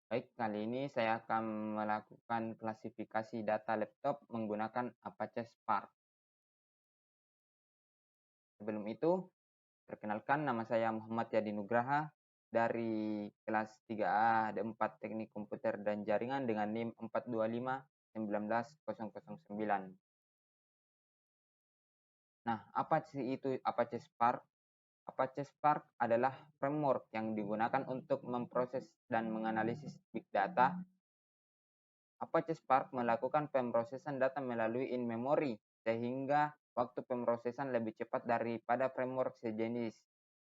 Baik, kali ini saya akan melakukan klasifikasi data laptop menggunakan Apache Spark. Sebelum itu, perkenalkan nama saya Muhammad Yadi Nugraha dari kelas 3A D4 Teknik Komputer dan Jaringan dengan NIM 425 19009. Nah, apa sih itu Apache Spark? Apache Spark adalah framework yang digunakan untuk memproses dan menganalisis big data. Apache Spark melakukan pemrosesan data melalui in-memory, sehingga waktu pemrosesan lebih cepat daripada framework sejenis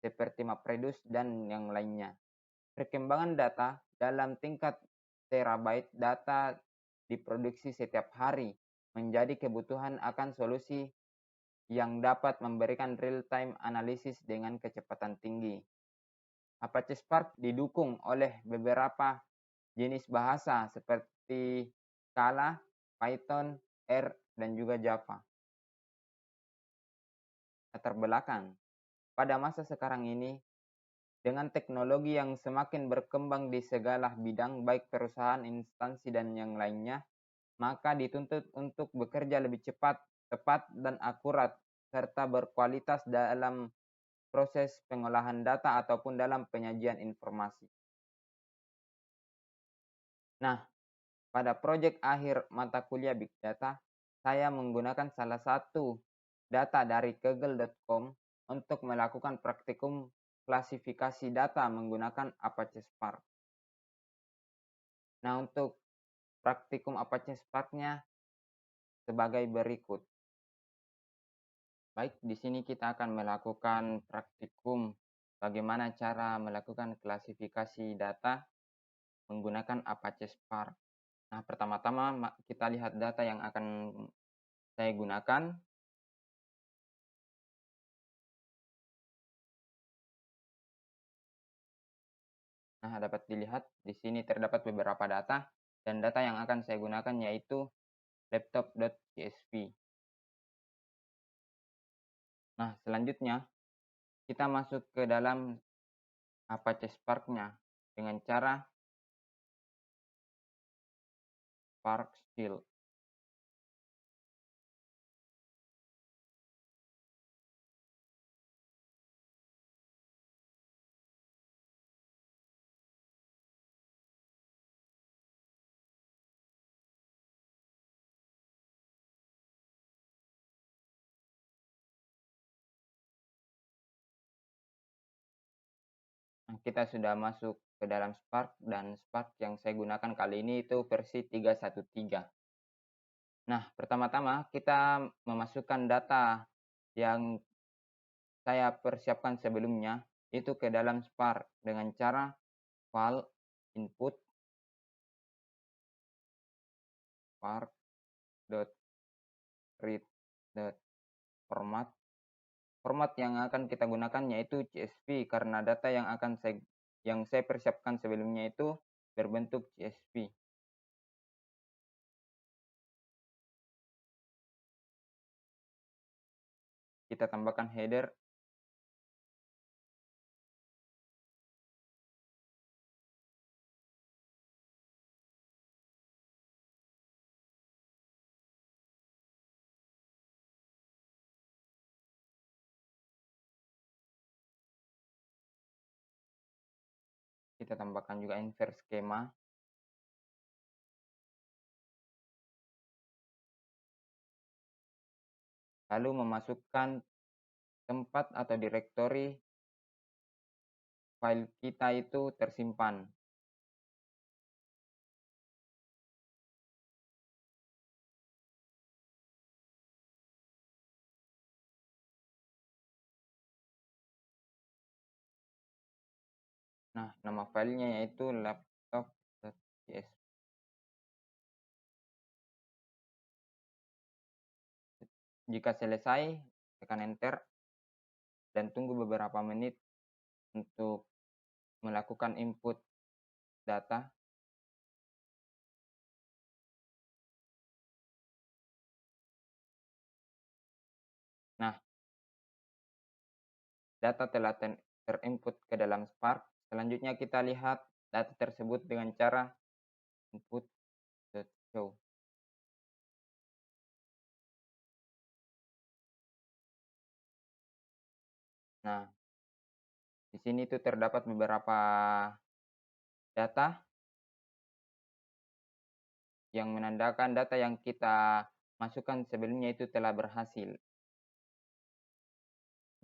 seperti MapReduce dan yang lainnya. Perkembangan data dalam tingkat terabyte data diproduksi setiap hari menjadi kebutuhan akan solusi yang dapat memberikan real-time analisis dengan kecepatan tinggi. Apache Spark didukung oleh beberapa jenis bahasa seperti Scala, Python, R, dan juga Java. Latar belakang. Pada masa sekarang ini, dengan teknologi yang semakin berkembang di segala bidang, baik perusahaan, instansi, dan yang lainnya, maka dituntut untuk bekerja lebih cepat, tepat, dan akurat, serta berkualitas dalam proses pengolahan data ataupun dalam penyajian informasi. Nah, pada proyek akhir mata kuliah Big Data, saya menggunakan salah satu data dari kaggle.com untuk melakukan praktikum klasifikasi data menggunakan Apache Spark. Nah, untuk praktikum Apache Spark-nya sebagai berikut. Baik, di sini kita akan melakukan praktikum bagaimana cara melakukan klasifikasi data menggunakan Apache Spark. Nah, pertama-tama kita lihat data yang akan saya gunakan. Nah, dapat dilihat di sini terdapat beberapa data dan data yang akan saya gunakan yaitu laptop.csv. Nah, selanjutnya kita masuk ke dalam Apache Spark-nya dengan cara Spark Still. Nah, kita sudah masuk ke dalam Spark dan Spark yang saya gunakan kali ini itu versi 313. Nah, pertama-tama kita memasukkan data yang saya persiapkan sebelumnya itu ke dalam Spark dengan cara file input spark.read.format. Format yang akan kita gunakan yaitu CSV karena data yang saya persiapkan sebelumnya itu berbentuk CSV. Kita tambahkan header. Kita tambahkan juga invert skema. Lalu memasukkan tempat atau direktori file kita itu tersimpan. Nah, nama filenya yaitu laptop.csv. Jika selesai, tekan enter dan tunggu beberapa menit untuk melakukan input data. Nah, data telah terinput ke dalam Spark. Selanjutnya kita lihat data tersebut dengan cara input.show. Nah, di sini itu terdapat beberapa data yang menandakan data yang kita masukkan sebelumnya itu telah berhasil.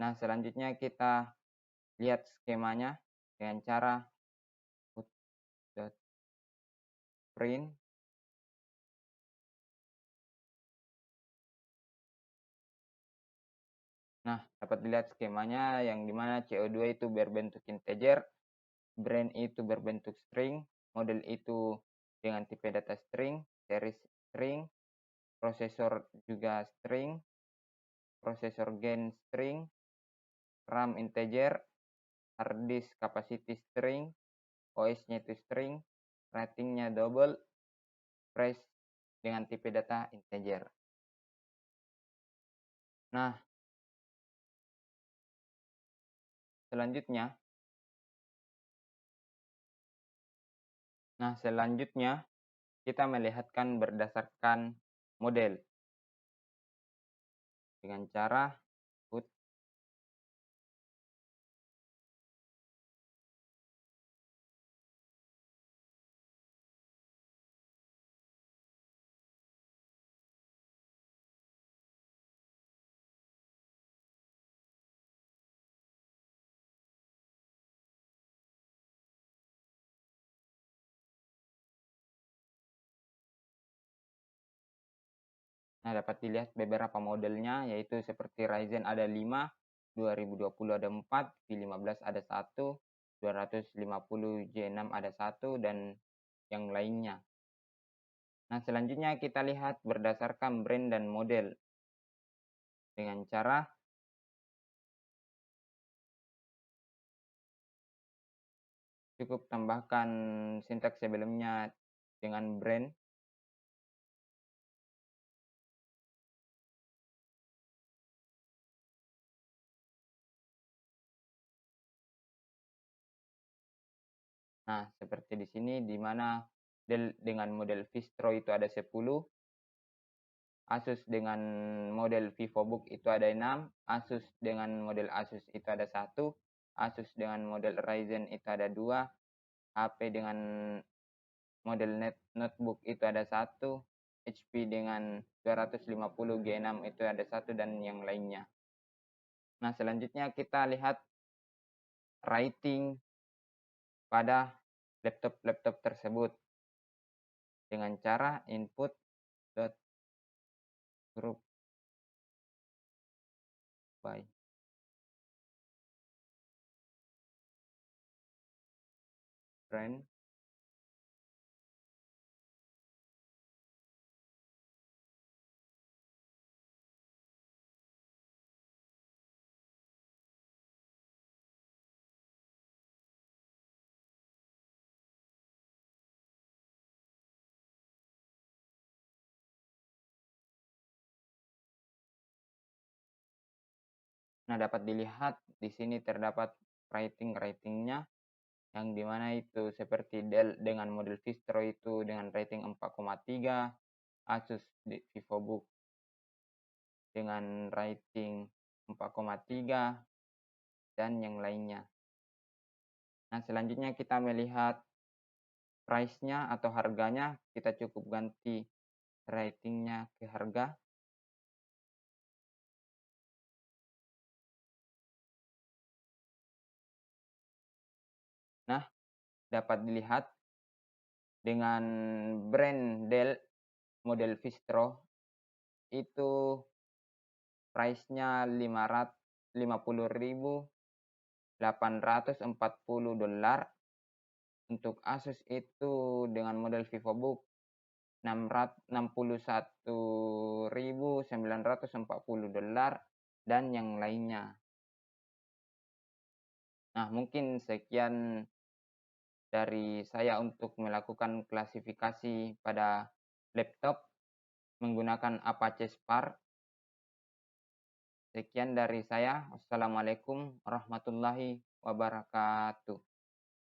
Nah, selanjutnya kita lihat skemanya dengan cara put.print. Nah, dapat dilihat skemanya yang dimana CO2 itu berbentuk integer, brand itu berbentuk string, model itu dengan tipe data string, series string, prosesor juga string, prosesor gen string, RAM integer, hard disk capacity string, OS-nya itu string, ratingnya double, price dengan tipe data integer. Nah, selanjutnya kita melihatkan berdasarkan model dengan cara put. Nah, dapat dilihat beberapa modelnya, yaitu seperti Ryzen ada 5, 2020 ada 4, V15 ada 1, 250 J6 ada 1, dan yang lainnya. Nah, selanjutnya kita lihat berdasarkan brand dan model dengan cara cukup tambahkan sintaks sebelumnya dengan brand. Nah, seperti di sini di mana dengan model Vistro itu ada 10, Asus dengan model VivoBook itu ada 6, Asus dengan model Asus itu ada 1, Asus dengan model Ryzen itu ada 2, HP dengan model notebook itu ada 1, HP dengan 250 G6 itu ada 1, dan yang lainnya. Nah, selanjutnya kita lihat rating pada laptop-laptop tersebut dengan cara input.group by. Brand. Nah, dapat dilihat di sini terdapat ratingnya yang dimana itu seperti Dell dengan model Vistro itu dengan rating 4,3, Asus VivoBook dengan rating 4,3, dan yang lainnya. Nah, selanjutnya kita melihat price-nya atau harganya, kita cukup ganti ratingnya ke harga. Nah, dapat dilihat dengan brand Dell model Vistro itu price-nya $50.840. Untuk Asus itu dengan model VivoBook $61.940, dan yang lainnya. Nah, mungkin sekian dari saya untuk melakukan klasifikasi pada laptop menggunakan Apache Spark. Sekian dari saya. Wassalamualaikum warahmatullahi wabarakatuh.